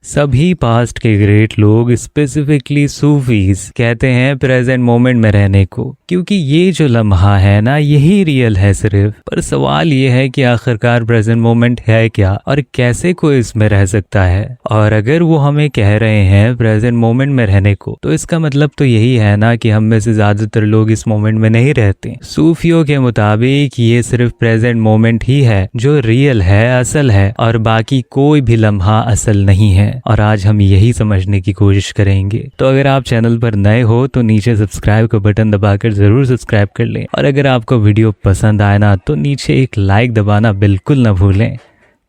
सभी पास्ट के ग्रेट लोग स्पेसिफिकली सूफीज कहते हैं प्रेजेंट मोमेंट में रहने को, क्योंकि ये जो लम्हा है ना यही रियल है सिर्फ। पर सवाल ये है कि आखिरकार प्रेजेंट मोमेंट है क्या और कैसे कोई इसमें रह सकता है। और अगर वो हमें कह रहे हैं प्रेजेंट मोमेंट में रहने को, तो इसका मतलब तो यही है ना कि हम में से ज्यादातर लोग इस मोमेंट में नहीं रहते। सूफियों के मुताबिक ये सिर्फ प्रेजेंट मोमेंट ही है जो रियल है, असल है, और बाकी कोई भी लम्हा असल नहीं है। और आज हम यही समझने की कोशिश करेंगे। तो अगर आप चैनल पर नए हो तो नीचे सब्सक्राइब का बटन दबाकर जरूर सब्सक्राइब कर लें, और अगर आपको वीडियो पसंद आए ना तो नीचे एक लाइक दबाना बिल्कुल ना भूलें।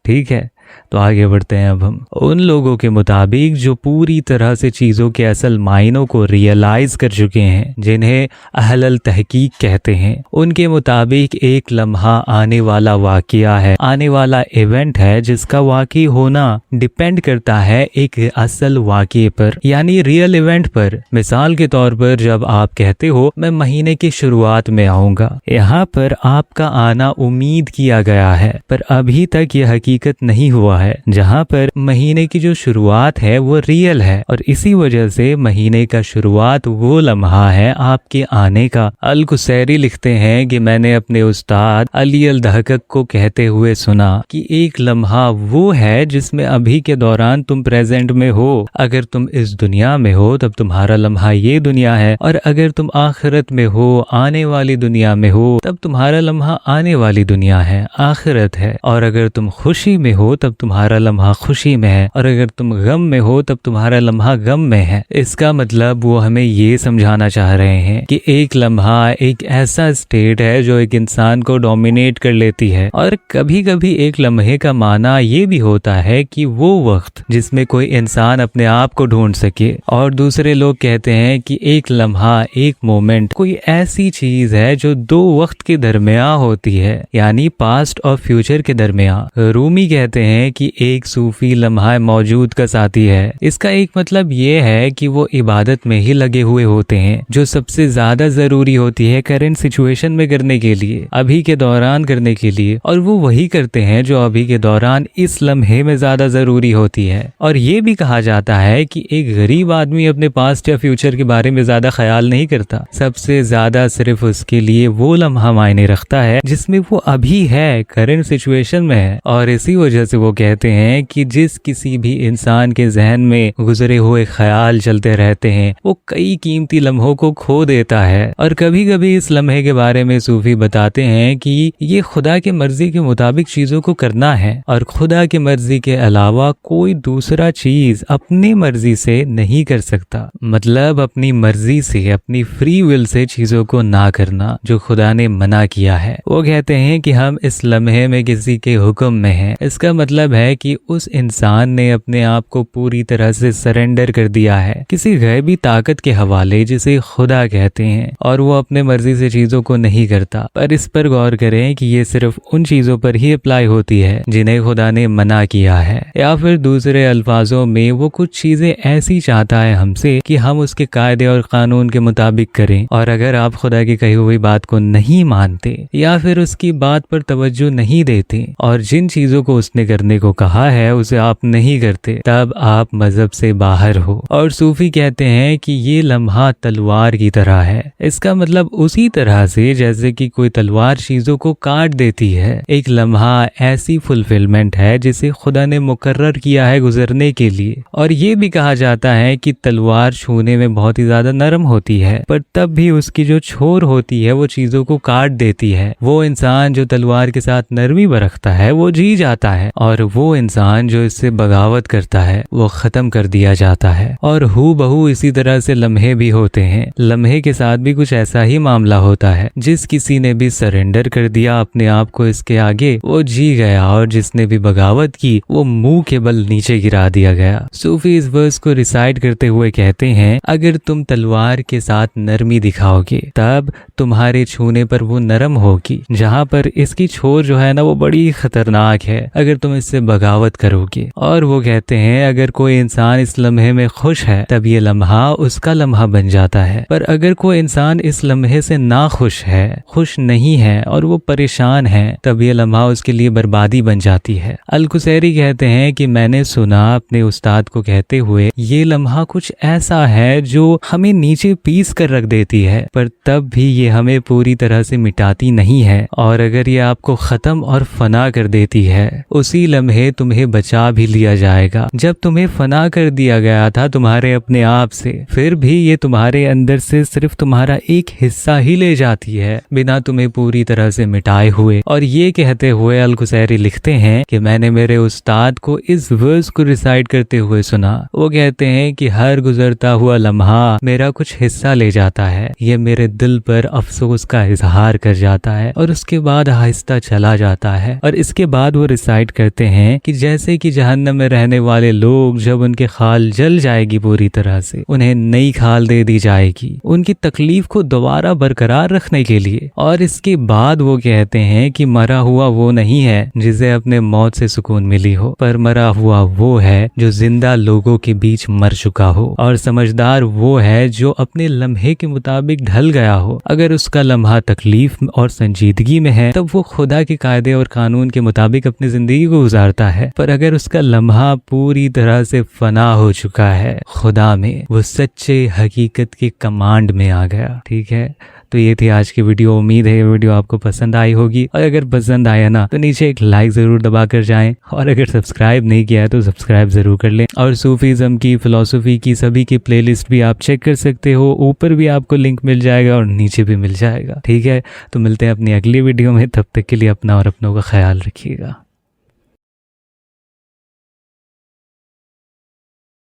ठीक है, तो आगे बढ़ते हैं। अब हम उन लोगों के मुताबिक जो पूरी तरह से चीज़ों के असल मायनों को रियलाइज कर चुके हैं, जिन्हें अहलल तहकीक कहते हैं, उनके मुताबिक एक लम्हा आने वाला वाक़या है, आने वाला इवेंट है जिसका वाक़ई होना डिपेंड करता है एक असल वाक़ये पर, यानी रियल इवेंट पर। मिसाल के तौर पर जब आप कहते हो मैं महीने की शुरुआत में आऊँगा, यहाँ पर आपका आना उम्मीद किया गया है, पर अभी तक यह हकीकत नहीं हुआ है। जहां पर महीने की जो शुरुआत है वो रियल है, और इसी वजह से महीने का शुरुआत वो लम्हा है आपके आने का। अल कुसैरी लिखते हैं कि मैंने अपने उस्ताद अली अल दहकक को कहते हुए सुना कि एक लम्हा वो है जिसमें अभी के दौरान तुम प्रेजेंट में हो। अगर तुम इस दुनिया में हो तब तुम्हारा लम्हा ये दुनिया है, और अगर तुम आखिरत में हो, आने वाली दुनिया में हो, तब तुम्हारा लम्हा आने वाली दुनिया है, आखिरत है। और अगर तुम खुशी में हो तब तुम्हारा लम्हा खुशी में है, और अगर तुम गम में हो तब तुम्हारा लम्हा गम में है। इसका मतलब वो हमें ये समझाना चाह रहे हैं कि एक लम्हा एक ऐसा स्टेट है जो एक इंसान को डोमिनेट कर लेती है। और कभी कभी एक लम्हे का माना ये भी होता है कि वो वक्त जिसमें कोई इंसान अपने आप को ढूंढ सके। और दूसरे लोग कहते हैं कि एक लम्हा, एक मोमेंट कोई ऐसी चीज है जो दो वक्त के दरमियान होती है, यानी पास्ट और फ्यूचर के दरमियान। रूमी कहते हैं कि एक सूफी लम्हा मौजूद का साथी है। इसका एक मतलब ये है कि वो इबादत में ही लगे हुए होते हैं, जो सबसे ज्यादा जरूरी होती है करंट सिचुएशन में करने के लिए, अभी के दौरान करने के लिए, और वो वही करते हैं जो अभी के दौरान इस लम्हे में ज्यादा जरूरी होती है। और ये भी कहा जाता है कि एक गरीब आदमी अपने पास्ट या फ्यूचर के बारे में ज्यादा ख्याल नहीं करता, सबसे ज्यादा सिर्फ उसके लिए वो लम्हा मायने रखता है जिसमें वो अभी है, करंट सिचुएशन में है। और इसी वजह से वो कहते हैं कि जिस किसी भी इंसान के जहन में गुजरे हुए ख्याल चलते रहते हैं वो कई कीमती लम्हों को खो देता है। और कभी कभी इस लम्हे के बारे में सूफी बताते हैं कि ये खुदा की मर्जी के मुताबिक चीजों को करना है, और खुदा की मर्जी के अलावा कोई दूसरा चीज अपनी मर्जी से नहीं कर सकता। मतलब अपनी मर्जी से, अपनी फ्री विल से चीजों को ना करना जो खुदा ने मना किया है। वो कहते हैं कि हम इस लम्हे में किसी के हुक्म में हैं। इसका मतलब है कि उस इंसान ने अपने आप को पूरी तरह से सरेंडर कर दिया है किसी गैबी ताकत के हवाले, जिसे खुदा कहते हैं, और वो अपने मर्जी से चीजों को नहीं करता। पर इस पर गौर करें कि ये सिर्फ उन चीजों पर ही अप्लाई होती है जिन्हें खुदा ने मना किया है, या फिर दूसरे अल्फाजों में वो कुछ चीजें ऐसी चाहता है हमसे कि हम उसके कायदे और कानून के मुताबिक करें। और अगर आप खुदा की कही हुई बात को नहीं मानते या फिर उसकी बात पर तवज्जो नहीं देते और जिन चीजों को उसने करने को कहा है उसे आप नहीं करते, तब आप मजहब से बाहर हो। और सूफी कहते हैं कि ये लम्हा तलवार की तरह है। इसका मतलब उसी तरह से जैसे कि कोई तलवार चीजों को काट देती है। एक लम्हा ऐसी फुलफिलमेंट है जिसे खुदा ने मुकर्रर किया है गुजरने के लिए। और ये भी कहा जाता है कि तलवार छूने में बहुत ही ज्यादा नरम होती है, पर तब भी उसकी जो छोर होती है वो चीजों को काट देती है। वो इंसान जो तलवार के साथ नरमी बरखता है वो जी जाता है, और वो इंसान जो इससे बगावत करता है वो खत्म कर दिया जाता है। और हू बहू इसी तरह से लम्हे भी होते हैं। लम्हे के साथ भी कुछ ऐसा ही मामला होता है। जिस किसी ने भी सरेंडर कर दिया अपने आप को इसके आगे वो जी गया, और जिसने भी बगावत की वो मुंह के बल नीचे गिरा दिया गया। सूफी इस वर्स को रिसाइट करते हुए कहते हैं, अगर तुम तलवार के साथ नरमी दिखाओगे तब तुम्हारे छूने पर वो नरम होगी, जहाँ पर इसकी छोर जो है ना वो बड़ी खतरनाक है। अगर तुम इससे बगावत करोगे। और वो कहते हैं अगर कोई इंसान इस लम्हे में खुश है तब ये लम्हा उसका लम्हा बन जाता है, पर अगर कोई इंसान इस लम्हे से ना खुश है, खुश नहीं है और वो परेशान है, तब ये लम्हा उसके लिए बर्बादी बन जाती है। अल-कुसैरी कहते हैं कि मैंने सुना अपने उस्ताद को कहते हुए, ये लम्हा कुछ ऐसा है जो हमें नीचे पीस कर रख देती है, पर तब भी ये हमें पूरी तरह से मिटाती नहीं है, और अगर ये आपको खत्म और फना कर देती है, उसी लम्हे तुम्हें बचा भी लिया जाएगा। जब तुम्हें फना कर दिया गया था तुम्हारे अपने आप से, फिर भी ये तुम्हारे अंदर से सिर्फ तुम्हारा एक हिस्सा ही ले जाती है, बिना तुम्हें पूरी तरह से मिटाए हुए। और ये कहते हुए अल-कुसैरी लिखते हैं कि मैंने मेरे उस्ताद को इस वर्स को रिसाइट करते हुए सुना। वो कहते हैं कि हर गुजरता हुआ लम्हा मेरा कुछ हिस्सा ले जाता है, ये मेरे दिल पर अफसोस का इजहार कर जाता है और उसके बाद आहिस्ता चला जाता है। और इसके बाद वो रिसाइट करते हैं कि जैसे कि जहन्नम में रहने वाले लोग जब उनके खाल जल जाएगी पूरी तरह से, उन्हें नई खाल दे दी जाएगी उनकी तकलीफ को दोबारा बरकरार रखने के लिए। और इसके बाद वो कहते हैं कि मरा हुआ वो नहीं है जिसे अपने मौत से सुकून मिली हो, पर मरा हुआ वो है जो जिंदा लोगों के बीच मर चुका हो, और समझदार वो है जो अपने लम्हे के मुताबिक ढल गया हो। अगर उसका लम्हा तकलीफ और संजीदगी में है तब वो खुदा के कायदे और कानून के मुताबिक अपनी जिंदगी को गुजारता है, पर अगर उसका लम्हा पूरी तरह से फना हो चुका है खुदा में, वो सच्चे हकीकत के कमांड में आ गया। ठीक है, तो ये थी आज की वीडियो। उम्मीद है ये वीडियो आपको पसंद आई होगी, और अगर पसंद आया ना तो नीचे एक लाइक ज़रूर दबा कर जाएं, और अगर सब्सक्राइब नहीं किया है तो सब्सक्राइब ज़रूर कर लें। और सूफीज़म की, फ़िलॉसफ़ी की सभी की प्लेलिस्ट भी आप चेक कर सकते हो, ऊपर भी आपको लिंक मिल जाएगा और नीचे भी मिल जाएगा। ठीक है, तो मिलते हैं अपनी अगली वीडियो में, तब तक के लिए अपना और अपनों का ख्याल रखिएगा।